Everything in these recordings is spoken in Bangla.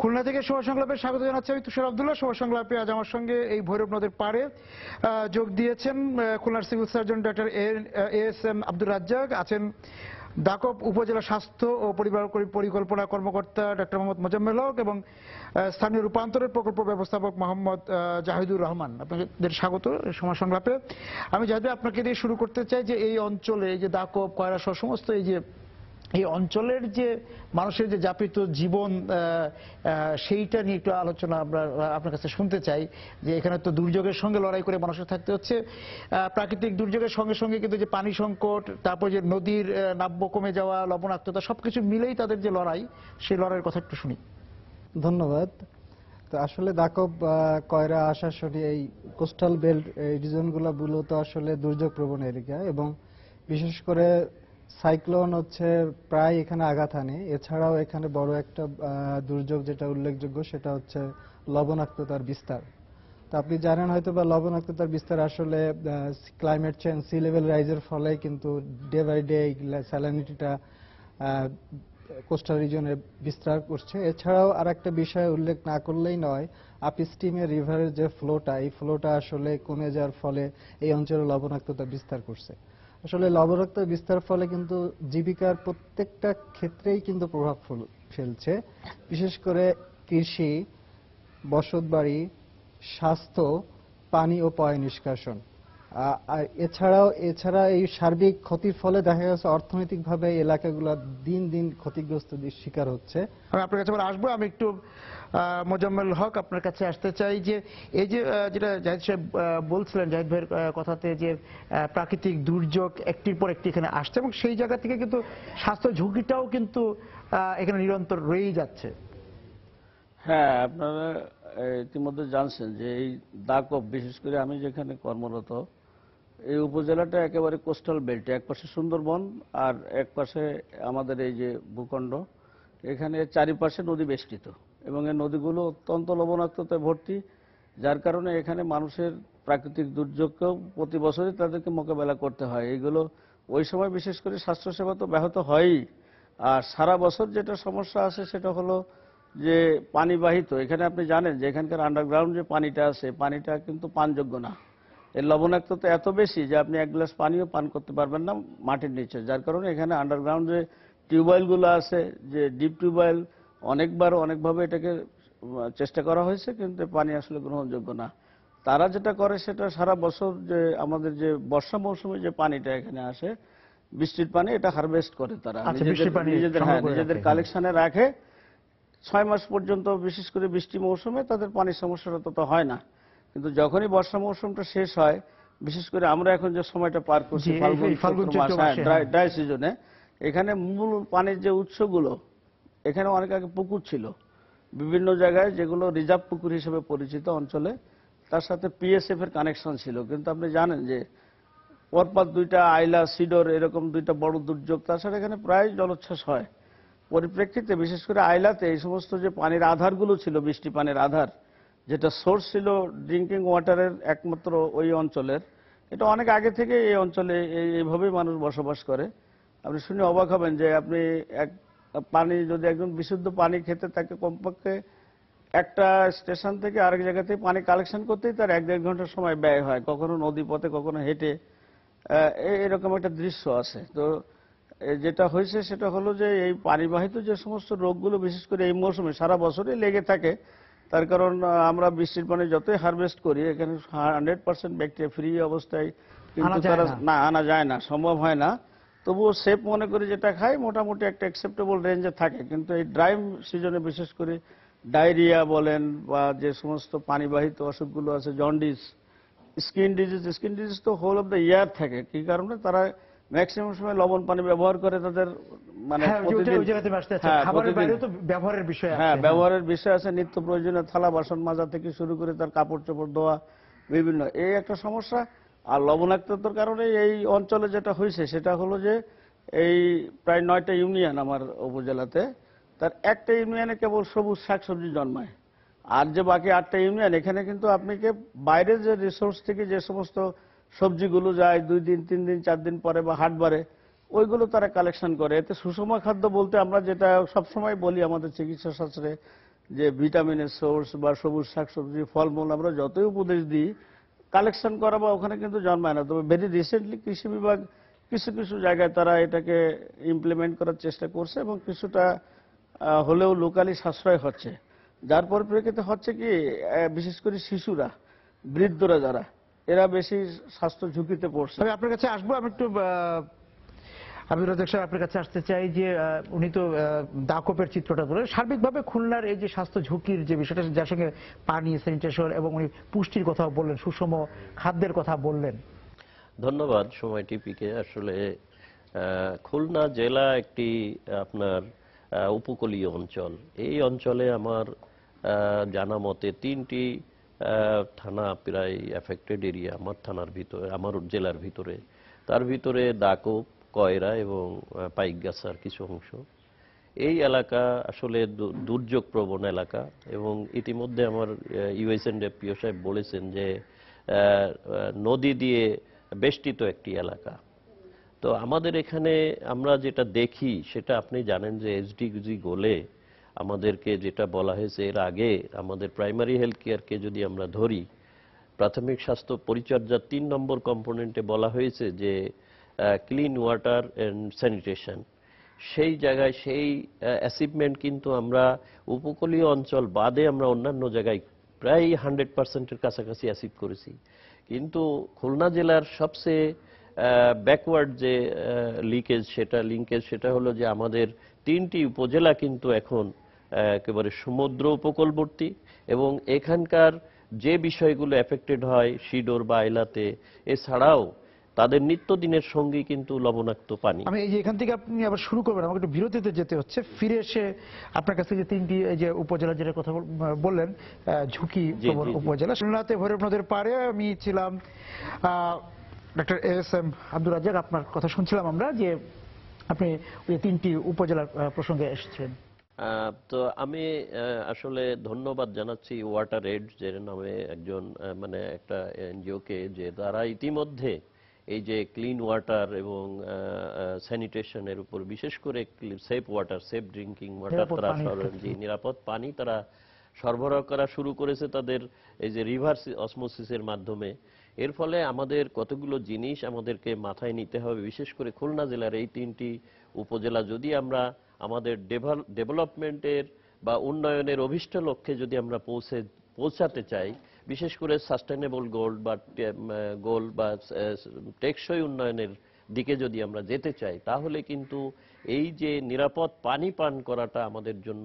খুলনা থেকে সময় সংলাপে স্বাগত জানাচ্ছি আমি তুষার আব্দুল্লাহ। সময় সংলাপে আজ আমার সঙ্গে এই ভৈরব নদের পাড়ে যোগ দিয়েছেন খুলনার civil surgeon doctor ASM Abdur Razzak, আছেন দাকব উপজেলা স্বাস্থ্য ও পরিবার পরিকল্পনা কর্মকর্তা ডক্টর মোহাম্মদ মোজাম্মেল হক এবং স্থানীয় রূপান্তরের প্রকল্প ব্যবস্থাপক মোহাম্মদ জাহিদুর রহমান। আপনাদের স্বাগত সময় সংলাপে। আমি জাহিদ ভাই, আপনাকে দিয়ে শুরু করতে চাই যে এই অঞ্চলে এই যে দাকব, কয়রা সহ সমস্ত এই অঞ্চলের যে মানুষের যে যাপিত জীবন, সেইটা নিয়ে একটু আলোচনা আমরা আপনার কাছে শুনতে চাই। যে এখানে তো দুর্যোগের সঙ্গে লড়াই করে মানুষের থাকতে হচ্ছে, প্রাকৃতিক দুর্যোগের সঙ্গে সঙ্গে কিন্তু যে পানি সংকট, তারপর যে নদীর নাব্য কমে যাওয়া, লবণাক্ততা, সবকিছু মিলেই তাদের যে লড়াই, সেই লড়াইয়ের কথা একটু শুনি। ধন্যবাদ। তো আসলে দাকব, কয়রা, আশাশুনি এই কোস্টাল বেল্ট এই রিজনগুলো মূলত আসলে দুর্যোগ প্রবণ এলাকা এবং বিশেষ করে সাইক্লোন হচ্ছে প্রায় এখানে আঘাত হানে। এছাড়াও এখানে বড় একটা দুর্যোগ যেটা উল্লেখযোগ্য সেটা হচ্ছে লবণাক্ততার বিস্তার। তো আপনি জানেন হয়তো বা লবণাক্ততার বিস্তার আসলে ক্লাইমেট চেঞ্জ, সি লেভেল রাইজের ফলে কিন্তু ডে বাই ডে স্যালিনিটিটা কোস্টাল রিজনে বিস্তার করছে। এছাড়াও আর একটা বিষয় উল্লেখ না করলেই নয়, আপস্ট্রিমের রিভারের যে ফ্লোটা, এই ফ্লোটা আসলে কমে যাওয়ার ফলে এই অঞ্চলে লবণাক্ততা বিস্তার করছে। আসলে লবণাক্ততা বিস্তার ফলে কিন্তু জীবিকার প্রত্যেকটা ক্ষেত্রেই কিন্তু প্রভাব ফেলছে, বিশেষ করে কৃষি, বসতবাড়ি, স্বাস্থ্য, পানি ও পয় নিষ্কাশন। এছাড়া এই সার্বিক ক্ষতির ফলে দেখা গেছে অর্থনৈতিকভাবে এলাকাগুলো দিন দিন ক্ষতিগ্রস্ত শিকার হচ্ছে। আমি আপনার কাছে আসবো। আমি একটু মোজাম্মেল হক আপনার কাছে আসতে চাই যে এই যে যেটা জাহিদ সাহেব বলছিলেন, জাহিদ ভাইয়ের কথাতে, যে প্রাকৃতিক দুর্যোগ একটির পর একটি এখানে আসছে এবং সেই জায়গা থেকে কিন্তু স্বাস্থ্য ঝুঁকিটাও কিন্তু এখানে নিরন্তর রয়েই যাচ্ছে। হ্যাঁ, আপনারা ইতিমধ্যে জানছেন যে এই দাকব, বিশেষ করে আমি যেখানে কর্মরত, এই উপজেলাটা একেবারে কোস্টাল বেল্টে, এক পাশে সুন্দরবন আর এক পাশে আমাদের এই যে ভূখণ্ড, এখানে চারিপাশে নদী বেষ্টিত এবং এই নদীগুলো অত্যন্ত লবণাক্ততায় ভর্তি, যার কারণে এখানে মানুষের প্রাকৃতিক দুর্যোগকেও প্রতি বছরই তাদেরকে মোকাবেলা করতে হয়। এইগুলো ওই সময় বিশেষ করে স্বাস্থ্যসেবা তো ব্যাহত হয়ই, আর সারা বছর যেটা সমস্যা আছে সেটা হলো যে পানিবাহিত। এখানে আপনি জানেন যে এখানকার আন্ডারগ্রাউন্ড যে পানিটা আছে, পানিটা কিন্তু পানযোগ্য না। এর লবণাক্ততা এত বেশি যে আপনি এক গ্লাস পানিও পান করতে পারবেন না মাটির নিচে, যার কারণে এখানে আন্ডারগ্রাউন্ড যে টিউবওয়েলগুলো আছে, যে ডিপ টিউবওয়েল, অনেকভাবে এটাকে চেষ্টা করা হয়েছে, কিন্তু পানি আসলে গ্রহণযোগ্য না। তারা যেটা করে সেটা সারা বছর যে আমাদের যে বর্ষা মৌসুমে যে পানিটা এখানে আসে, বৃষ্টির পানি, এটা হারভেস্ট করে তারা নিজেদের কালেকশনে রাখে 6 মাস পর্যন্ত। বিশেষ করে বৃষ্টি মৌসুমে তাদের পানির সমস্যাটা তত হয় না, কিন্তু যখনই বর্ষা মৌসুমটা শেষ হয়, বিশেষ করে আমরা এখন যে সময়টা পার করছি ফাল্গুন মাস, ড্রাই সিজনে, এখানে মূল পানির যে উৎসগুলো, এখানে অনেক আগে পুকুর ছিল বিভিন্ন জায়গায়, যেগুলো রিজার্ভ পুকুর হিসেবে পরিচিত অঞ্চলে, তার সাথে পিএসএফ এর কানেকশন ছিল। কিন্তু আপনি জানেন যে পরপর দুইটা আইলা, সিডর, এরকম দুইটা বড় দুর্যোগ, তাছাড়া এখানে প্রায় জলোচ্ছ্বাস হয়। পরিপ্রেক্ষিতে বিশেষ করে আইলাতে এই সমস্ত যে পানির আধারগুলো ছিল, বৃষ্টি পানির আধার, যেটা সোর্স ছিল ড্রিঙ্কিং ওয়াটারের একমাত্র ওই অঞ্চলের, এটা অনেক আগে থেকে এই অঞ্চলে এইভাবেই মানুষ বসবাস করে। আপনি শুনে অবাক হবেন যে আপনি পানি যদি একজন বিশুদ্ধ পানি খেতে, তাকে কমপক্ষে একটা স্টেশন থেকে আরেক জায়গা থেকে পানি কালেকশন করতেই তার 1-1.5 ঘন্টার সময় ব্যয় হয়, কখনো নদী পথে, কখনো হেঁটে। এরকম একটা দৃশ্য আছে। তো যেটা হয়েছে সেটা হলো যে এই পানিবাহিত যে সমস্ত রোগগুলো বিশেষ করে এই মৌসুমে সারা বছরই লেগে থাকে, তার কারণ আমরা বৃষ্টির পানি যতই হারভেস্ট করি, এখানে 100% ব্যাকটেরিয়া ফ্রি অবস্থায় কিন্তু তারা না আনা যায় না, সম্ভব হয় না। তবুও সেফ মনে করে যেটা খায়, মোটামুটি একটা অ্যাকসেপ্টেবল রেঞ্জে থাকে। কিন্তু এই ড্রাই সিজনে বিশেষ করে ডায়রিয়া বলেন বা যে সমস্ত পানিবাহিত অসুখগুলো আছে, জন্ডিস, স্কিন ডিজিজ তো হোল অফ দ্য ইয়ার থাকে। কি কারণে? তারা ম্যাক্সিমাম সময় লবণ পানি ব্যবহার করে, তাদের মানে ব্যবহারের বিষয় আছে, নিত্য প্রয়োজনীয় থালা বাসন মাজা থেকে শুরু করে তার কাপড় চোপড় ধোয়া, বিভিন্ন, এই একটা সমস্যা। আর লবণাক্ততার কারণে এই অঞ্চলে যেটা হয়েছে সেটা হলো যে এই প্রায় 9টা ইউনিয়ন আমার উপজেলাতে, তার একটা ইউনিয়নে কেবল সবুজ শাকসবজি জন্মায়, আর যে বাকি 8টা ইউনিয়ন, এখানে কিন্তু আপনাকে বাইরের যে রিসোর্স থেকে যে সমস্ত সবজিগুলো যায় 2 দিন 3 দিন 4 দিন পরে বা হাটবারে, ওইগুলো তারা কালেকশন করে। এতে সুষম খাদ্য বলতে আমরা যেটা সবসময় বলি আমাদের চিকিৎসা শাস্ত্রে, যে ভিটামিনের সোর্স বা সবুজ শাকসবজি ফলমূল আমরা যতই উপদেশ দিই, কালেকশন করা বা ওখানে কিন্তু জন্মায় না। তবে ভেরি রিসেন্টলি কৃষি বিভাগ কিছু কিছু জায়গায় তারা এটাকে ইমপ্লিমেন্ট করার চেষ্টা করছে এবং কিছুটা হলেও লোকালি সাশ্রয় হচ্ছে। যার পরিপ্রেক্ষিতে হচ্ছে কি, বিশেষ করে শিশুরা, বৃদ্ধরা যারা, এরা বেশি স্বাস্থ্য ঝুঁকিতে পড়ছে। আমি আপনার কাছে আসবো। আমি একটু আব্দুর রাজ্জাক সাহেব আপনার কাছে আসতে চাই যে উনি তো দাকপের চিত্রটা ধরে সার্বিকভাবে খুলনার এই যে স্বাস্থ্য ঝুঁকির যে বিষয়টা, যার সঙ্গে পানি, স্যানিটেশন এবং উনি পুষ্টির কথা বললেন, সুষম খাদ্যের কথা বললেন। ধন্যবাদ সময় টিপিকে। আসলে খুলনা জেলা একটি আপনার উপকূলীয় অঞ্চল। এই অঞ্চলে আমার জানা মতে 3টি থানা প্রায় এফেক্টেড এরিয়া আমার থানার ভিতরে, আমার জেলার ভিতরে। তার ভিতরে দাকপ, কয়রা এবং পাইকগাছার কিছু অংশ। এই এলাকা আসলে দুর্যোগ প্রবণ এলাকা এবং ইতিমধ্যে আমার ইউএসএনডি পিও সাহেব বলেছেন যে নদী দিয়ে বেষ্টিত একটি এলাকা। তো আমাদের এখানে আমরা যেটা দেখি সেটা আপনি জানেন যে এসডিজি গোলে আমাদেরকে যেটা বলা হয়েছে, এর আগে আমাদের প্রাইমারি হেলথ কেয়ারকে যদি আমরা ধরি, প্রাথমিক স্বাস্থ্য পরিচর্যার 3 নম্বর কম্পোনেন্টে বলা হয়েছে যে ক্লিন ওয়াটার অ্যান্ড স্যানিটেশন। সেই জায়গায় সেই অ্যাচিভমেন্ট কিন্তু আমরা উপকূলীয় অঞ্চল বাদে আমরা অন্যান্য জায়গায় প্রায় 100%-এর কাছাকাছি অ্যাচিভ করেছি। কিন্তু খুলনা জেলার সবচেয়ে ব্যাকওয়ার্ড যে লিঙ্কেজ সেটা হলো যে আমাদের 3টি উপজেলা কিন্তু এখন একেবারে সমুদ্র উপকূলবর্তী এবং এখানকার যে বিষয়গুলো এফেক্টেড হয় শিডোর বা আইলাতে, এছাড়াও তাদের নিত্যদিনের সঙ্গী কিন্তু লবণাক্ত পানি। আমি এই যে এখান থেকে আপনি আবার শুরু করবেন, আমাকে একটু বিরতিতে যেতে হচ্ছে। ফিরে এসে আপনার কাছে যে 3টি এই যে উপজেলা যেটা কথা বললেন, ঝুঁকি প্রবণ উপজেলা, খুলনাতে ভৈরব নদের পাড়ে আমি ছিলাম। ডক্টর এএসএম আব্দুর রাজ্জাক, আপনার কথা শুনছিলাম আমরা যে আপনি ওই 3টি উপজেলার প্রসঙ্গে এসেছিলেন। তো আমি আসলে ধন্যবাদ জানাচ্ছি ওয়াটার এড যে নামে একজন মানে একটা এনজিওকে, যে তারা ইতিমধ্যে এই যে ক্লিন ওয়াটার এবং স্যানিটেশনের উপর বিশেষ করে safe water, safe drinking water তারা নিরাপদ পানি তারা সরবরাহ করা শুরু করেছে তাদের এই যে রিভার্স অসমোসিসের মাধ্যমে। এর ফলে আমাদের কতগুলো জিনিস আমাদেরকে মাথায় নিতে হবে, বিশেষ করে খুলনা জেলার এই 3টি উপজেলা যদি আমরা আমাদের ডেভেলপমেন্টের বা উন্নয়নের অভিষ্ট লক্ষ্যে যদি আমরা পৌঁছাতে চাই, বিশেষ করে সাস্টেনেবল গোল বা টেকসই উন্নয়নের দিকে যদি আমরা যেতে চাই, তাহলে কিন্তু এই যে নিরাপদ পানি পান করাটা আমাদের জন্য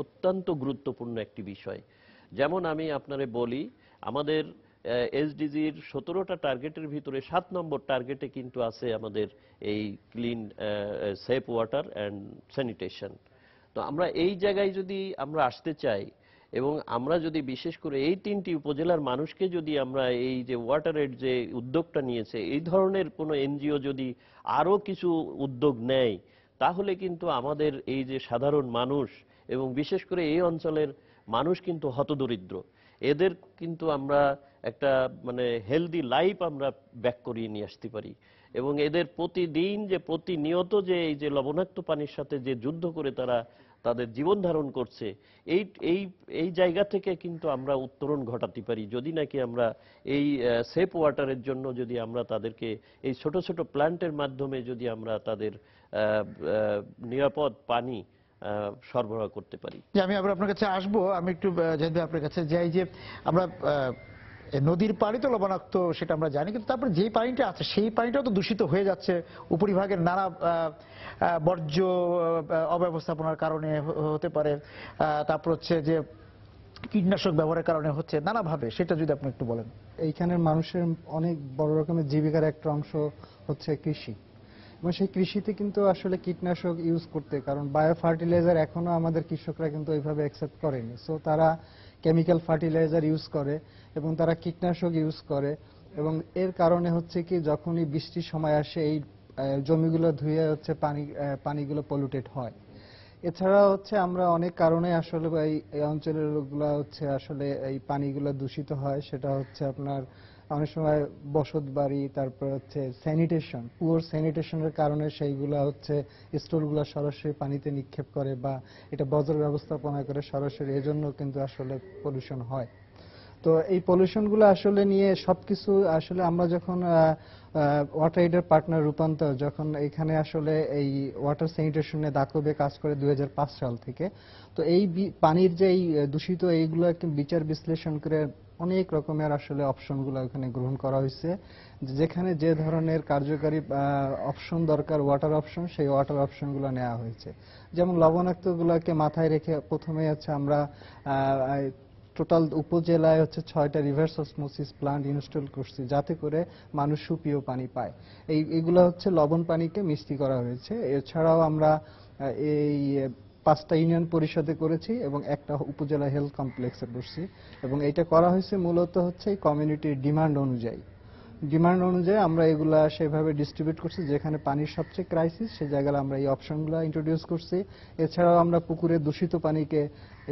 অত্যন্ত গুরুত্বপূর্ণ একটি বিষয়। যেমন আমি আপনারে বলি, আমাদের এসডিজির 17টা টার্গেটের ভিতরে 7 নম্বর টার্গেটে কিন্তু আছে আমাদের এই clean safe water and sanitation. তো আমরা এই জায়গায় যদি আমরা আসতে চাই এবং আমরা যদি বিশেষ করে এই 3টি উপজেলার মানুষকে যদি আমরা এই যে ওয়াটারের যে উদ্যোগটা নিয়েছে, এই ধরনের কোনো এনজিও যদি আরো কিছু উদ্যোগ নেয়, তাহলে কিন্তু আমাদের এই যে সাধারণ মানুষ এবং বিশেষ করে এই অঞ্চলের মানুষ কিন্তু হতদরিদ্র, এদের কিন্তু আমরা একটা মানে হেলদি লাইফ আমরা ব্যাক করিয়ে নিয়ে আসতে পারি এবং এদের প্রতিদিন যে প্রতিনিয়ত যে এই যে লবণাক্ত পানির সাথে যে যুদ্ধ করে তারা তাদের জীবন ধারণ করছে, এই এই এই জায়গা থেকে কিন্তু আমরা উত্তরণ ঘটাতে পারি যদি নাকি আমরা এই সেফ ওয়াটারের জন্য যদি আমরা তাদেরকে এই ছোট ছোট প্ল্যান্টের মাধ্যমে যদি আমরা তাদের নিরাপদ পানি সরবরাহ করতে পারি। আমি আবার আপনার কাছে আসবো। আমি একটু জানতে আপনার কাছে যাই যে আমরা নদীর পানি তো লবণাক্ত সেটা আমরা জানি, কিন্তু তারপরে যেই পানিটা আছে সেই পানিটাও তো দূষিত হয়ে যাচ্ছে উপরিভাগের নানা বর্জ্য অব্যবস্থাপনার কারণে হতে পারে, তারপর হচ্ছে যে কীটনাশক ব্যবহারের কারণে হচ্ছে নানাভাবে, সেটা যদি আপনি একটু বলেন। এইখানের মানুষের অনেক বড় রকমের জীবিকার একটা অংশ হচ্ছে কৃষি, এবং সেই কৃষিতে কিন্তু আসলে কীটনাশক ইউজ করতে, কারণ বায়ো ফার্টিলাইজার এখনো আমাদের কৃষকরা কিন্তু ওইভাবে অ্যাকসেপ্ট করেনি। সো তারা কেমিক্যাল ফার্টিলাইজার ইউজ করে এবং তারা কীটনাশক ইউজ করে, এবং এর কারণে হচ্ছে কি যখনই বৃষ্টির সময় আসে এই জমিগুলো ধুয়ে হচ্ছে পানিগুলো পলিউটেড হয়। এছাড়া হচ্ছে আমরা অনেক কারণে আসলে এই অঞ্চলের লোকগুলা হচ্ছে আসলে এই পানিগুলো দূষিত হয়। সেটা হচ্ছে আপনার অনেক সময় বসত বাড়ি, তারপর হচ্ছে স্যানিটেশন, পুয়ার স্যানিটেশনের কারণে সেইগুলা হচ্ছে স্টোরগুলো সরাসরি পানিতে নিক্ষেপ করে বা এটা বজ্র ব্যবস্থাপনা করে সরাসরি, এজন্য কিন্তু আসলে পলিউশন হয়। তো এই পলিউশনগুলো আসলে নিয়ে সবকিছু আসলে আমরা যখন ওয়াটার এইডের পার্টনার রূপান্তর যখন এখানে আসলে এই ওয়াটার স্যানিটেশনে দাকবে কাজ করে 2005 সাল থেকে, তো এই পানির যে এই দূষিত এইগুলো বিচার বিশ্লেষণ করে অনেক রকমের আসলে অপশনগুলো ওখানে গ্রহণ করা হয়েছে, যেখানে যে ধরনের কার্যকারী অপশন দরকার, ওয়াটার অপশন, সেই ওয়াটার অপশনগুলো নেওয়া হয়েছে। যেমন লবণাক্তগুলোকে মাথায় রেখে প্রথমে হচ্ছে আমরা টোটাল উপজেলায় হচ্ছে 6টা রিভার্স অসমোসিস প্লান্ট ইনস্টল করছি, যাতে করে মানুষ সুপেয় পানি পায়। এইগুলো হচ্ছে লবণ পানিকে মিষ্টি করা হয়েছে। এছাড়াও আমরা এই 5টা ইউনিয়ন পরিষদে করেছি এবং একটা উপজেলা হেলথ কমপ্লেক্সে করছি, এবং এটা করা হয়েছে মূলত হচ্ছে কমিউনিটির ডিমান্ড অনুযায়ী। আমরা এগুলা সেভাবে ডিস্ট্রিবিউট করছি, যেখানে পানির সবচেয়ে ক্রাইসিস সেই জায়গায় আমরা এই অপশনগুলো ইন্ট্রোডিউস করছি। এছাড়াও আমরা পুকুরের দূষিত পানিকে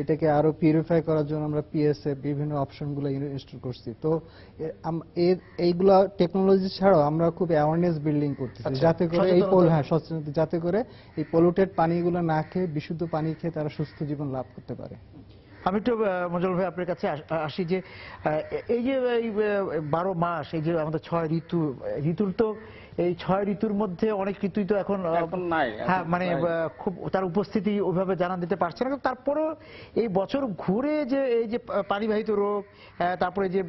এটাকে আরো পিউরিফাই করার জন্য আমরা পিএসএ বিভিন্ন অপশনগুলো ইনস্টল করছি। তো এইগুলা টেকনোলজি ছাড়াও আমরা খুব অ্যাওয়ারনেস বিল্ডিং করতেছি, যাতে করে এই সচেতনতা, যাতে করে এই পলিউটেড পানিগুলো না খেয়ে বিশুদ্ধ পানি খেয়ে তারা সুস্থ জীবন লাভ করতে পারে। আমি একটু মঞ্জুল ভাই আপনার কাছে আসি যে এই যে 12 মাস, এই যে আমাদের 6 ঋতুর তো এই 6 ঋতুর মধ্যে অনেক ঋতুই তো এখন নাই। হ্যাঁ, মানে খুব তার উপস্থিতি ওইভাবে জানান দিতে পারছে না, কিন্তু তারপরেও এই বছর ঘুরে যে এই যে পানিবাহিত রোগ, তারপরে যে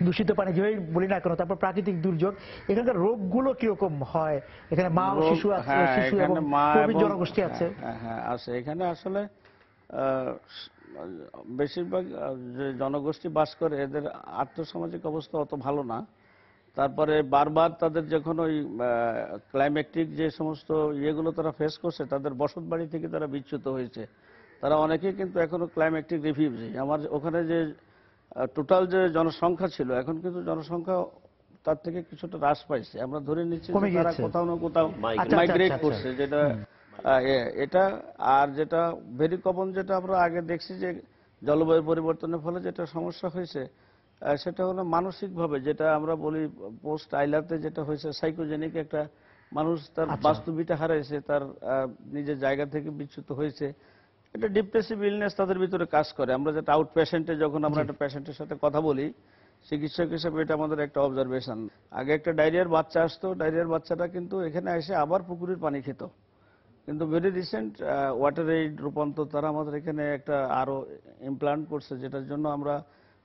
দূষিত পানি যেভাবে বলি না কেন, তারপর প্রাকৃতিক দুর্যোগ, এখানকার রোগগুলো কিরকম হয়? এখানে মা ও শিশু আছে, শিশু এবং প্রবীণ জনগোষ্ঠী আছে। হ্যাঁ আছে। এখানে আসলে বেশিরভাগ যে জনগোষ্ঠী বাস করে এদের আর্থসামাজিক অবস্থা অত ভালো না। তারপরে বারবার তাদের যখন ওই ক্লাইমেটিক যে সমস্ত ইয়েগুলো তারা ফেস করছে, তাদের বসত বাড়ি থেকে তারা বিচ্যুত হয়েছে। তারা অনেকেই কিন্তু এখনো ক্লাইমেটিক রিফিউজি। আমার ওখানে যে টোটাল যে জনসংখ্যা ছিল, এখন কিন্তু জনসংখ্যা তার থেকে কিছুটা হ্রাস পাইছে। আমরা ধরে নিচ্ছি যে তারা কোথাও না কোথাও মাইগ্রেট করছে, যেটা এটা। আর যেটা ভেরি কমন, যেটা আমরা আগে দেখছি যে জলবায়ু পরিবর্তনের ফলে যেটা সমস্যা হয়েছে, সেটা হলো মানসিকভাবে, যেটা আমরা বলি পোস্ট আইলাতে যেটা হয়েছে সাইকোজেনিক একটা মানুষ তার বাস্তবিকতা হারাইছে, তার নিজের জায়গা থেকে বিচ্যুত হয়েছে। এটা ডিপ্রেসিভ ইলনেস তাদের ভিতরে কাজ করে। আমরা যেটা আউট পেশেন্টে যখন আমরা একটা পেশেন্টের সাথে কথা বলি চিকিৎসক হিসেবে, এটা আমাদের একটা অবজারভেশন। আগে একটা ডায়রিয়ার বাচ্চা আসতো, ডায়রিয়ার বাচ্চাটা কিন্তু এখানে এসে আবার পুকুরের পানি খেত। কিন্তু ভেরি রিসেন্ট ওয়াটার এইড রূপান্তর তারা আমাদের এখানে একটা আরো ইমপ্লান্ট করছে, যেটার জন্য আমরা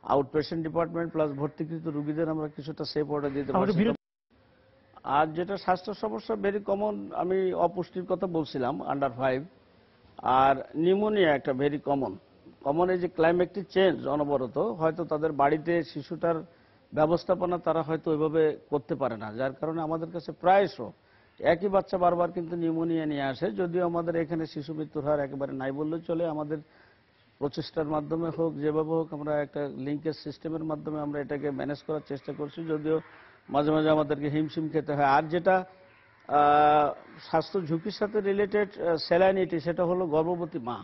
আউট পেশেন্ট ডিপার্টমেন্ট প্লাস ভর্তিকৃত রোগীদের আমরা কিছুটা সেফ অর্ডার দিতে পারছি। আর যেটা স্বাস্থ্য সমস্যা ভেরি কমন, আমি অপুষ্টির কথা বলছিলাম, আন্ডার 5, আর নিউমোনিয়া একটা ভেরি কমন। এই যে ক্লাইমেটিক চেঞ্জ অনবরত, হয়তো তাদের বাড়িতে শিশুটার ব্যবস্থাপনা তারা হয়তো ওইভাবে করতে পারে না, যার কারণে আমাদের কাছে প্রায়শ একই বাচ্চা বারবার কিন্তু নিউমোনিয়া নিয়ে আসে। যদিও আমাদের এখানে শিশু মৃত্যুর হার একেবারে নাই বললে চলে। আমাদের প্রচেষ্টার মাধ্যমে হোক, যেভাবে হোক, আমরা একটা লিঙ্কেজ সিস্টেমের মাধ্যমে আমরা এটাকে ম্যানেজ করার চেষ্টা করছি, যদিও মাঝে মাঝে আমাদেরকে হিমশিম খেতে হয়। আর যেটা স্বাস্থ্য ঝুঁকির সাথে রিলেটেড স্যালাইনিটি, সেটা হলো গর্ভবতী মা।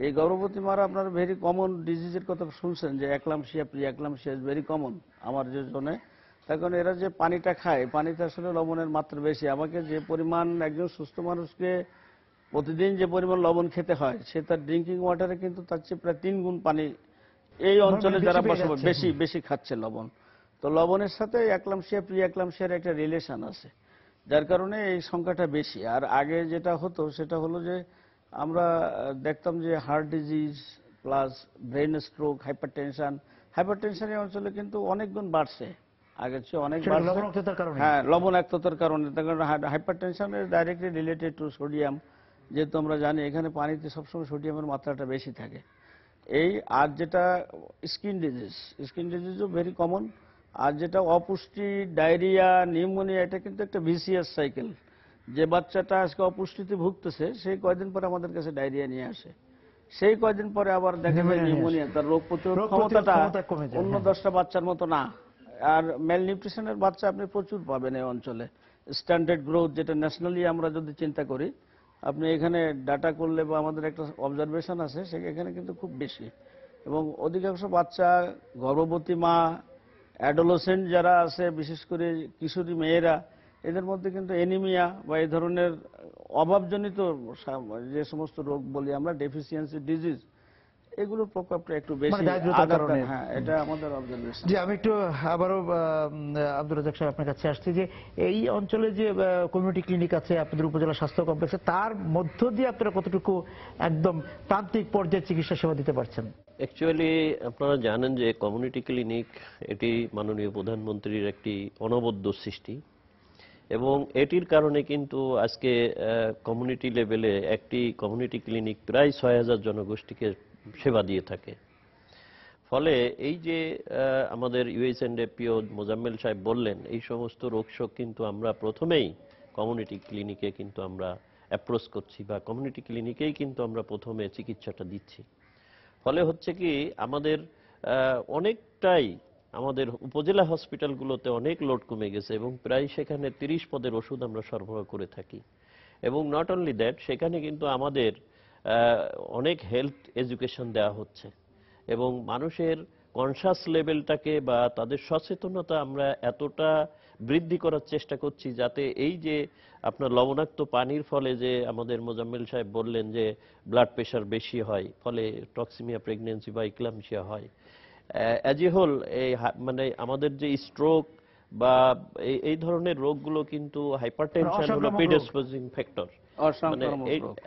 এই গর্ভবতী মারা আপনারা ভেরি কমন ডিজিজের কথা শুনছেন, যে একলামশিয়া, প্রি একলামশিয়া ইজ ভেরি কমন আমার যে জন্য। তার কারণ এরা যে পানিটা খায়, পানিতে আসলে লবণের মাত্রা বেশি। আমাকে যে পরিমাণ একজন সুস্থ মানুষকে প্রতিদিন যে পরিমাণ লবণ খেতে হয়, সে তার ড্রিঙ্কিং ওয়াটারে কিন্তু তার চেয়ে প্রায় 3 গুণ পানি এই অঞ্চলে যারা বসবাস বেশি খাচ্ছে লবণ। তো লবণের সাথে একলামশিয়া, প্রি একলামশিয়ার একটা রিলেশন আছে, যার কারণে এই সংখ্যাটা বেশি। আর আগে যেটা হতো সেটা হলো যে আমরা দেখতাম যে heart disease plus brain stroke, hypertension এই অঞ্চলে কিন্তু অনেক গুণ বাড়ছে, আগের চেয়ে অনেক বাড়ছে। হ্যাঁ, লবণাক্ততার কারণে। তার কারণে hypertension is directly related to sodium, যেহেতু আমরা জানি এখানে পানিতে সবসময় সোডিয়ামের মাত্রাটা বেশি থাকে। এই আর যেটা স্কিন ডিজিজও ভেরি কমন। আর যেটা অপুষ্টি, ডায়রিয়া, নিউমোনিয়া, এটা কিন্তু একটা ভিসিয়াস সাইকেল। যে বাচ্চাটা আজকে অপুষ্টিতে ভুগতেছে, সেই কয়দিন পরে আমাদের কাছে ডায়রিয়া নিয়ে আসে, সেই কয়দিন পরে আবার দেখা যায় নিউমোনিয়া। তার রোগ প্রতিরোধ ক্ষমতাটা অন্য 10টা বাচ্চার মতো না। আর ম্যাল নিউট্রিশনের বাচ্চা আপনি প্রচুর পাবেন এই অঞ্চলে। স্ট্যান্ডার্ড গ্রোথ, যেটা ন্যাশনালি আমরা যদি চিন্তা করি, আপনি এখানে ডাটা করলে বা আমাদের একটা অবজারভেশন আছে, এখানে কিন্তু খুব বেশি। এবং অধিকাংশ বাচ্চা, গর্ভবতী মা, অ্যাডোলেসেন্ট যারা আছে, বিশেষ করে কিশোরী মেয়েরা, এদের মধ্যে কিন্তু এনিমিয়া বা এই ধরনের অভাবজনিত যে সমস্ত রোগ বলি আমরা, ডেফিসিয়েন্সি ডিজিজ, এগুলোর প্রকোপটা একটু বেশি। দারিদ্রতার কারণে। হ্যাঁ, এটা আমাদের অবজারভেশন। জি, আমি একটু আবারও আব্দুর রাজ্জাক সাহেব আপনার কাছে আসছি যে এই অঞ্চলে যে কমিউনিটি ক্লিনিক আছে আপনাদের উপজেলা স্বাস্থ্য কমপ্লেক্সে, তার মধ্য দিয়ে আপনারা কতটুকু একদম প্রান্তিক পর্যায়ে চিকিৎসা সেবা দিতে পারছেন? অ্যাকচুয়ালি আপনারা জানেন যে কমিউনিটি ক্লিনিক এটি মাননীয় প্রধানমন্ত্রীর একটি অনবদ্য সৃষ্টি, এবং এটির কারণে কিন্তু আজকে কমিউনিটি লেভেলে একটি কমিউনিটি ক্লিনিক প্রায় ৬,০০০ জনগোষ্ঠীকে সেবা দিয়ে থাকে। ফলে এই যে আমাদের ইউএসএনডপিও মোজাম্মেল সাহেব বললেন, এই সমস্ত রোগশোক কিন্তু আমরা প্রথমেই কমিউনিটি ক্লিনিকে কিন্তু আমরা অ্যাপ্রোচ করছি, বা কমিউনিটি ক্লিনিকেই কিন্তু আমরা প্রথমে চিকিৎসাটা দিচ্ছি। ফলে হচ্ছে কি, আমাদের অনেকটাই আমাদের উপজেলা হসপিটালগুলোতে অনেক লোড কমে গেছে, এবং প্রায় সেখানে 30 পদের ওষুধ আমরা সরবরাহ করে থাকি। এবং নট অনলি দ্যাট, সেখানে কিন্তু আমাদের অনেক হেলথ এডুকেশন দেওয়া হচ্ছে, এবং মানুষের কনসাস লেভেলটাকে বা তাদের সচেতনতা আমরা এতটা বৃদ্ধি করার চেষ্টা করছি, যাতে এই যে আপনার লবণাক্ত পানির ফলে যে আমাদের মোজাম্মেল সাহেব বললেন যে ব্লাড প্রেশার বেশি হয়, ফলে টক্সিমিয়া প্রেগন্যান্সি বা ইক্লামশিয়া হয়, অ্যাজ এ হোল মানে আমাদের যে স্ট্রোক বা এই ধরনের রোগগুলো কিন্তু হাইপারটেনশন হলো প্রিডিসপোজিং ফ্যাক্টর, মানে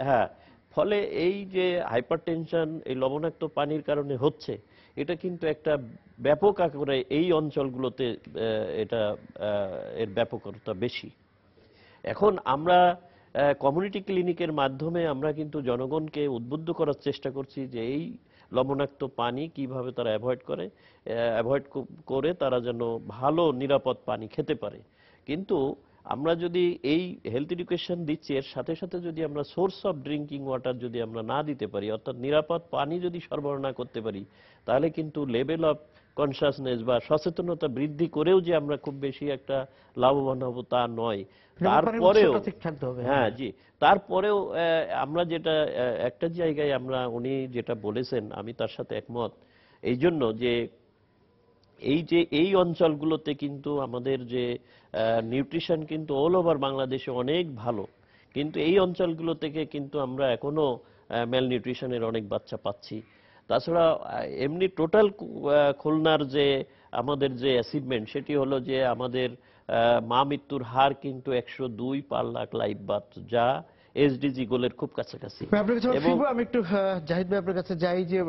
হ্যাঁ। ফলে এই যে হাইপারটেনশন এই লবণাক্ত পানির কারণে হচ্ছে, এটা কিন্তু একটা ব্যাপক আকারে এই অঞ্চলগুলোতে এটা এর ব্যাপকতা বেশি। এখন আমরা কমিউনিটি ক্লিনিকের মাধ্যমে আমরা কিন্তু জনগণকে উদ্বুদ্ধ করার চেষ্টা করছি যে এই লবণাক্ত পানি কিভাবে তারা অ্যাভয়েড করে তারা যেন ভালো নিরাপদ পানি খেতে পারে। কিন্তু আমরা যদি এই হেলথ এডুকেশন দিচ্ছি, এর সাথে সাথে যদি আমরা সোর্স অফ ড্রিঙ্কিং ওয়াটার যদি আমরা না দিতে পারি, অর্থাৎ নিরাপদ পানি যদি সরবরাহ না করতে পারি, তাহলে কিন্তু লেভেল অফ কনসাসনেস বা সচেতনতা বৃদ্ধি করেও যে আমরা খুব বেশি একটা লাভবান হব তা নয়। তারপরেও হ্যাঁ জি, তারপরেও আমরা যেটা একটা জায়গায় আমরা উনি যেটা বলেছেন আমি তার সাথে একমত, এই জন্য যে এই অঞ্চলগুলোতে কিন্তু আমাদের যে নিউট্রিশন কিন্তু অল ওভার বাংলাদেশে অনেক ভালো, কিন্তু এই অঞ্চলগুলো থেকে কিন্তু আমরা এখনো ম্যাল নিউট্রিশনের অনেক বাচ্চা পাচ্ছি। তাছাড়া এমনি টোটাল খুলনার যে আমাদের যে অ্যাচিভমেন্ট, সেটি হলো যে আমাদের মা মৃত্যুর হার কিন্তু 102 পার লাখ লাইভ বার্থ, যা এসডিজি গোলের খুব কাছাকাছি। আমি একটু জাহিদ ভাই আপনার কাছে যাই যে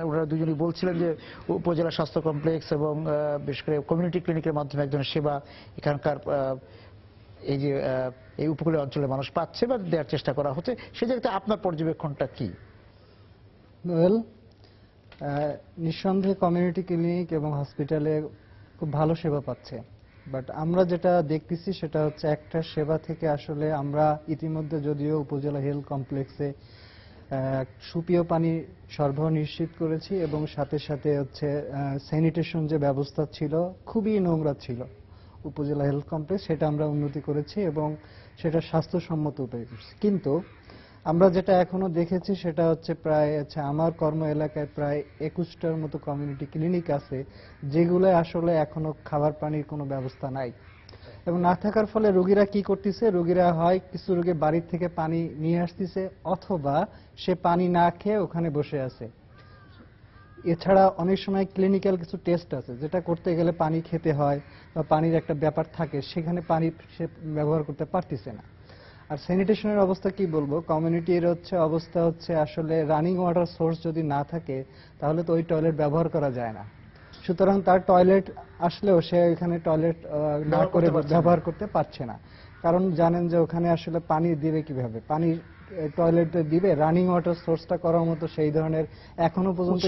ওনারা দুজনই বলছিলেন যে উপজেলা স্বাস্থ্য কমপ্লেক্স এবং বিশেষ করে কমিউনিটি ক্লিনিকের মাধ্যমে একজনের সেবা এখানকার এই যে এই উপকূলীয় অঞ্চলের মানুষ পাচ্ছে বা দেওয়ার চেষ্টা করা হচ্ছে, সেই জায়গাতে আপনার পর্যবেক্ষণটা কি? নিঃসন্দেহে কমিউনিটি ক্লিনিক এবং হসপিটালে খুব ভালো সেবা পাচ্ছে, বাট আমরা যেটা দেখতেছি সেটা হচ্ছে একটা সেবা থেকে আসলে আমরা ইতিমধ্যে যদিও উপজেলা হেলথ কমপ্লেক্সে সুপেয় পানি সরবরাহ নিশ্চিত করেছি, এবং সাথে সাথে হচ্ছে স্যানিটেশন যে ব্যবস্থা ছিল খুবই নোংরা ছিল উপজেলা হেলথ কমপ্লেক্স, সেটা আমরা উন্নতি করেছি এবং সেটা স্বাস্থ্যসম্মত উপায় করছি। কিন্তু আমরা যেটা এখনো দেখেছি সেটা হচ্ছে প্রায় আমার কর্ম এলাকায় প্রায় 21টার মতো কমিউনিটি ক্লিনিক আছে, যেগুলো আসলে এখনো খাবার পানির কোনো ব্যবস্থা নাই, এবং না থাকার ফলে রোগীরা কি করতেছে, রোগীরা হয় কিছু রোগী বাড়ির থেকে পানি নিয়ে আসতেছে, অথবা সে পানি না খেয়ে ওখানে বসে আছে। এছাড়া অনেক সময় ক্লিনিক্যাল কিছু টেস্ট আছে যেটা করতে গেলে পানি খেতে হয় বা পানির একটা ব্যাপার থাকে, সেখানে পানি সে ব্যবহার করতে পারতেছে না। আর স্যানিটেশনের অবস্থা কি বলবো, কমিউনিটির অবস্থা হচ্ছে আসলে রানিং ওয়াটার সোর্স যদি না থাকে তাহলে তো ওই টয়লেট ব্যবহার করা যায় না, সুতরাং তার টয়লেট আসলেও সে এখানে টয়লেট না করে ব্যবহার করতে পারছে না। কারণ জানেন যে ওখানে আসলে পানি দিবে কিভাবে, পানি টয়লেটে দিবে, রানিং ওয়াটার সোর্সটা করার মতো সেই ধরনের এখনো পর্যন্ত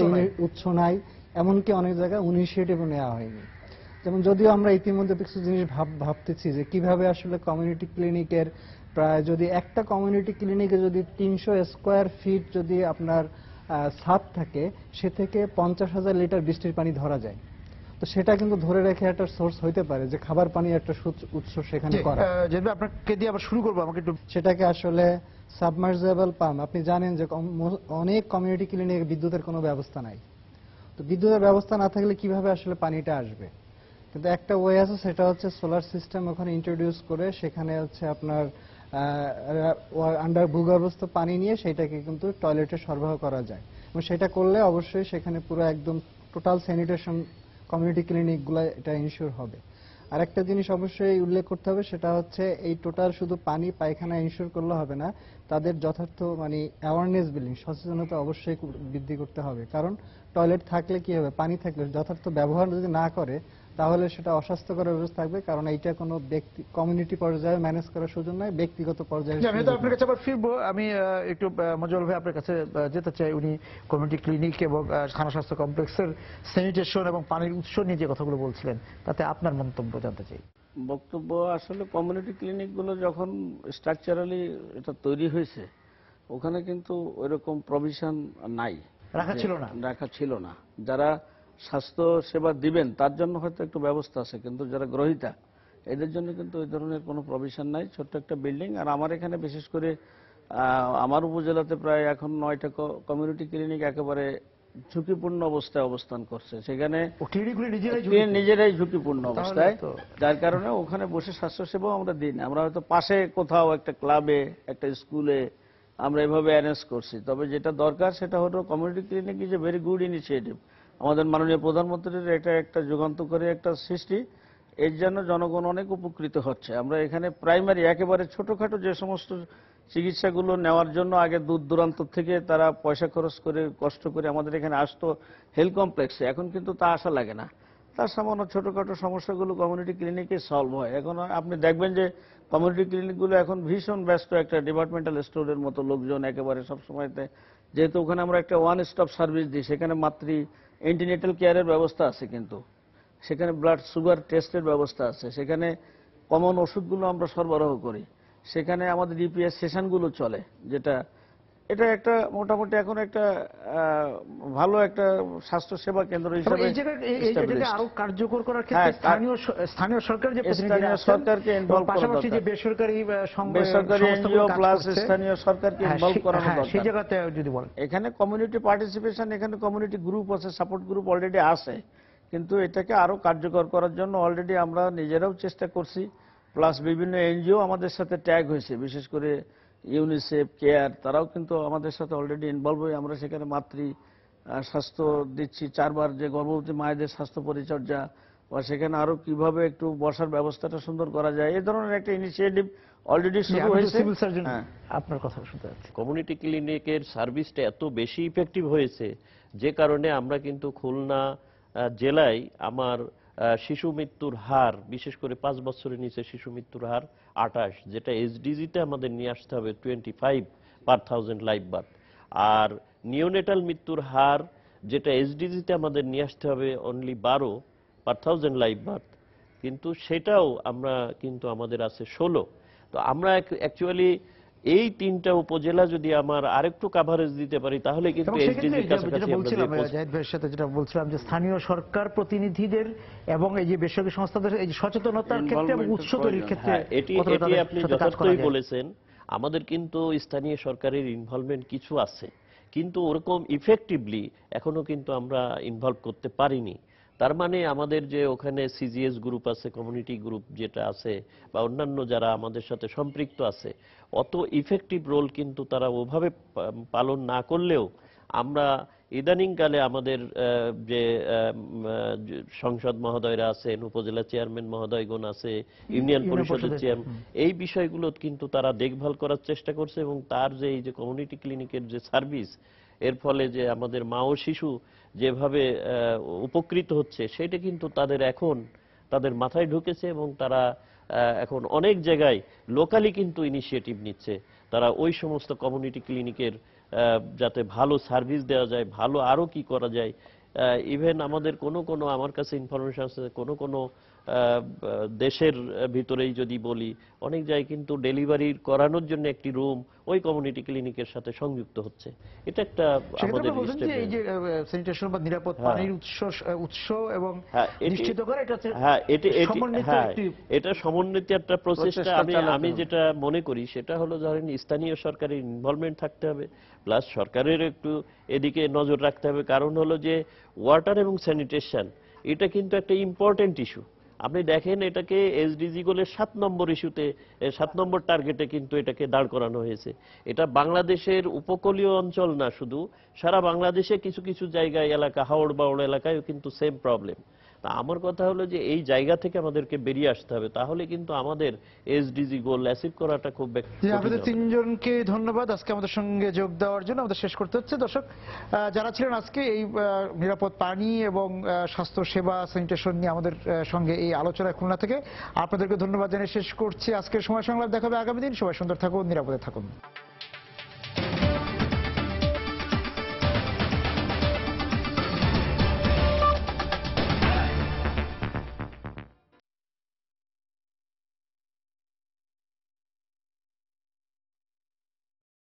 উৎস নাই, এমনকি অনেক জায়গায় ইনিশিয়েটিভও নেওয়া হয়নি। যেমন যদিও আমরা ইতিমধ্যে কিছু জিনিস ভাবতেছি যে কিভাবে আসলে কমিউনিটি ক্লিনিকের প্রায় যদি একটা কমিউনিটি ক্লিনিকে যদি 300 স্কোয়ার ফিট যদি আপনার ছাদ থাকে, সে থেকে 50,000 লিটার বৃষ্টির পানি ধরা যায়, তো সেটা কিন্তু ধরে রেখে একটা সোর্স হইতে পারে যে খাবার পানি একটা উৎস সেখানে করা। যেটা আপনাকে দিয়ে আবার শুরু করবো, আমাকে একটু সেটাকে আসলে সাবমার্জেবল পাম্প, আপনি জানেন যে অনেক কমিউনিটি ক্লিনিকে বিদ্যুতের কোনো ব্যবস্থা নাই, তো বিদ্যুতের ব্যবস্থা না থাকলে কিভাবে আসলে পানিটা আসবে। তো কিন্তু একটা ওয়ে আছে, সেটা হচ্ছে সোলার সিস্টেম ওখানে ইন্ট্রোডিউস করে সেখানে হচ্ছে আপনার আন্ডার ভূগর্ভস্থ পানি নিয়ে সেটাকে কিন্তু টয়লেটে সরবরাহ করা যায়, এবং সেটা করলে অবশ্যই সেখানে পুরো একদম টোটাল স্যানিটেশন কমিউনিটি ক্লিনিক গুলো এটা ইনশিওর হবে। আর একটা জিনিস অবশ্যই উল্লেখ করতে হবে, সেটা হচ্ছে এই টোটাল শুধু পানি পায়খানা ইনশিওর করলে হবে না, তাদের যথার্থ মানে অ্যাওয়ারনেস বিল্ডিং, সচেতনতা অবশ্যই বৃদ্ধি করতে হবে। কারণ টয়লেট থাকলে কি হবে, পানি থাকলে যথার্থ ব্যবহার যদি না করে তাহলে সেটা অস্বাস্থ্যকর অবস্থা থাকবে, কারণ এইটা কোনো ব্যক্তি কমিউনিটি পর্যায়ে ম্যানেজ করার সুযোগ নয়, ব্যক্তিগত পর্যায়ে। আমি তো আপনার কাছে আবার ফিরবো, আমি একটু মজল ভাই আপনার কাছে যেতে চাই। উনি কমিউনিটি ক্লিনিক এবং থানা স্বাস্থ্য কমপ্লেক্সের স্যানিটেশন এবং পানির উৎস নিয়ে যে কথাগুলো বলছিলেন, তাতে আপনার মন্তব্য জানতে চাই। বক্তব্য আসলে কমিউনিটি ক্লিনিকগুলো যখন স্ট্রাকচারালি এটা তৈরি হয়েছে, ওখানে কিন্তু ওইরকম প্রভিশন নাই, রাখা ছিল না। যারা স্বাস্থ্য সেবা দিবেন তার জন্য হয়তো একটু ব্যবস্থা আছে, কিন্তু যারা গ্রহীতা এদের জন্য কিন্তু ওই ধরনের কোনো প্রভিশন নাই। ছোট্ট একটা বিল্ডিং। আর আমার এখানে বিশেষ করে আমার উপজেলাতে প্রায় এখন 9টা কমিউনিটি ক্লিনিক একেবারে ঝুঁকিপূর্ণ অবস্থায় অবস্থান করছে। সেখানে নিজেরাই ঝুঁকিপূর্ণ অবস্থায়, যার কারণে ওখানে বসে স্বাস্থ্যসেবাও আমরা দিই না। আমরা হয়তো পাশে কোথাও একটা ক্লাবে, একটা স্কুলে আমরা এভাবে অ্যারেঞ্জ করছি। তবে যেটা দরকার সেটা হলো community clinic is a very good initiative. আমাদের মাননীয় প্রধানমন্ত্রীর এটা একটা যুগান্তকারী একটা সৃষ্টি, এর জন্য জনগণ অনেক উপকৃত হচ্ছে। আমরা এখানে প্রাইমারি একেবারে ছোটখাটো যে সমস্ত চিকিৎসাগুলো নেওয়ার জন্য আগে দূর দূরান্ত থেকে তারা পয়সা খরচ করে কষ্ট করে আমাদের এখানে আসতো হেলথ কমপ্লেক্সে, এখন কিন্তু তা আসা লাগে না। তার সামান্য ছোটখাটো সমস্যাগুলো কমিউনিটি ক্লিনিকে সলভ হয়। এখন আপনি দেখবেন যে কমিউনিটি ক্লিনিকগুলো এখন ভীষণ ব্যস্ত, একটা ডিপার্টমেন্টাল স্টোরের মতো লোকজন একেবারে সবসময়তে। যেহেতু ওখানে আমরা একটা ওয়ান স্টপ সার্ভিস দিই, সেখানে মাতৃ এন্টিনেটাল কেয়ারের ব্যবস্থা আছে, কিন্তু সেখানে ব্লাড সুগার টেস্টের ব্যবস্থা আছে, সেখানে কমন ওষুধগুলো আমরা সরবরাহ করি, সেখানে আমাদের ইপিএস সেশনগুলো চলে, যেটা এটা একটা মোটামুটি এখন একটা ভালো একটা স্বাস্থ্য সেবা কেন্দ্র হিসেবে আরো কার্যকর করার ক্ষেত্রে স্থানীয় সরকার যে সরকারকে ইনভলভ করা দরকার, যে বেসরকারি এনজিও প্লাস স্থানীয় সরকারকে ইনভলভ করানো দরকার। সেই জায়গাতে যদি বলেন, এখানে কমিউনিটি পার্টিসিপেশন, এখানে কমিউনিটি গ্রুপ আছে, সাপোর্ট গ্রুপ অলরেডি আছে, কিন্তু এটাকে আরো কার্যকর করার জন্য অলরেডি আমরা নিজেরাও চেষ্টা করছি, প্লাস বিভিন্ন এনজিও আমাদের সাথে ট্যাগ হয়েছে, বিশেষ করে ইউনিসেফ, কেয়ার, তারাও কিন্তু আমাদের সাথে অলরেডি ইনভলভ হয়ে আমরা সেখানে মাতৃ স্বাস্থ্য দিচ্ছি, 4 বার যে গর্ভবতী মায়েদের স্বাস্থ্য পরিচর্যা, বা সেখানে আরো কিভাবে একটু বসার ব্যবস্থাটা সুন্দর করা যায়, এই ধরনের একটা ইনিশিয়েটিভ অলরেডি শুরু হয়েছে। আপনার কথা শুনতে যাচ্ছি। কমিউনিটি ক্লিনিকের সার্ভিসটা এত বেশি ইফেক্টিভ হয়েছে, যে কারণে আমরা কিন্তু খুলনা জেলায় আমার শিশু মৃত্যুর হার, বিশেষ করে 5 বছরের নিচে শিশু মৃত্যুর হার 28, যেটা এসডিজিতে আমাদের নিয়ে আসতে হবে 25 পার 1000 লাইভ বার্থ। আর নিওনেটাল মৃত্যুর হার, যেটা এসডিজিতে আমাদের নিয়ে আসতে হবে অনলি 12 পার 1000 লাইভ বার্থ, কিন্তু সেটাও আমরা কিন্তু আমাদের আছে 16। তো আমরা অ্যাকচুয়ালি এই 3টা উপজেলা যদি আমার আরেকটু কভারেজ দিতে পারি, তাহলে কিন্তু এসডিজির কাছাকাছি আমরা জাহিদ ভাইয়ের সাথে যেটা বলছিলাম, যে স্থানীয় সরকার প্রতিনিধিদের এবং এই যে বেসরকারি সংস্থাদের এই সচেতনতার ক্ষেত্রে এবং উৎস তৈরির ক্ষেত্রে, এটি আপনি যথার্থই বলেছেন। আমাদের কিন্তু স্থানীয় সরকারের ইনভলভমেন্ট কিছু আছে, কিন্তু ওরকম ইফেক্টিভলি এখনো কিন্তু আমরা ইনভলভ করতে পারিনি। তার মানে আমাদের যে ওখানে সিজিএস গ্রুপ আছে, কমিউনিটি গ্রুপ যেটা আছে, বা অন্যান্য যারা আমাদের সাথে সম্পৃক্ত আছে, অত ইফেক্টিভ রোল কিন্তু তারা ওভাবে পালন না করলেও আমরা ইদানিংকালে আমাদের যে সংসদ মহোদয়রা আছেন, উপজেলা চেয়ারম্যান মহোদয়গণ আছে, ইউনিয়ন পরিষদের চেয়ারম্যান, এই বিষয়গুলো কিন্তু তারা দেখভাল করার চেষ্টা করছে, এবং তার যে এই যে কমিউনিটি ক্লিনিকের যে সার্ভিস, এর ফলে যে আমাদের মা ও শিশু যেভাবে উপকৃত হচ্ছে, সেটা কিন্তু তাদের এখন তাদের মাথায় ঢুকেছে, এবং তারা এখন অনেক জায়গায় লোকালি কিন্তু ইনিশিয়েটিভ নিচ্ছে। তারা ওই সমস্ত কমিউনিটি ক্লিনিকের যাতে ভালো সার্ভিস দেওয়া যায়, ভালো আরো কি করা যায়, ইভেন আমাদের কোনো আমার কাছে ইনফরমেশন আছে, কোনো দেশের ভিতরেই যদি বলি, অনেক জায়গায় কিন্তু ডেলিভারি করানোর জন্য একটি রুম ওই কমিউনিটি ক্লিনিকের সাথে সংযুক্ত হচ্ছে। এটা একটা আমাদের এই যে স্যানিটেশন বা নিরাপদ পানির উৎস এবং নিশ্চিত করা, এটা সমন্বিত একটা প্রচেষ্টা। আমি যেটা মনে করি সেটা হলো, ধরেন স্থানীয় সরকারের ইনভলভমেন্ট থাকতে হবে, প্লাস সরকারের একটু এদিকে নজর রাখতে হবে। কারণ হলো যে ওয়াটার এবং স্যানিটেশন এটা কিন্তু একটা ইম্পর্টেন্ট ইস্যু। আপনি দেখেন এটাকে এসডিজি গোলের 7 নম্বর ইস্যুতে 7 নম্বর টার্গেটে কিন্তু এটাকে দাঁড় করানো হয়েছে। এটা বাংলাদেশের উপকূলীয় অঞ্চল না, শুধু সারা বাংলাদেশে কিছু কিছু জায়গায় এলাকা, হাওড় বাওড় এলাকায়ও কিন্তু সেম প্রবলেম। তা আমার কথা হলো যে এই জায়গা থেকে আমাদেরকে বেরিয়ে আসতে হবে, তাহলে কিন্তু আমাদের এসডিজি গোল অ্যাচিভ করাটা খুব জি, কঠিন আপনাদের হবে। তিনজনকে ধন্যবাদ আজকে আমাদের সঙ্গে যোগ দেওয়ার জন্য। আমাদের শেষ করতে হচ্ছে। দর্শক যারা ছিলেন আজকে এই নিরাপদ পানি এবং স্বাস্থ্য সেবা স্যানিটেশন নিয়ে আমাদের সঙ্গে এই আলোচনায় খুলনা থেকে, আপনাদেরকে ধন্যবাদ জানিয়ে শেষ করছি আজকের সময় সংলাপ। দেখা হবে আগামী দিন। সবাই সুন্দর থাকুন, নিরাপদে থাকুন।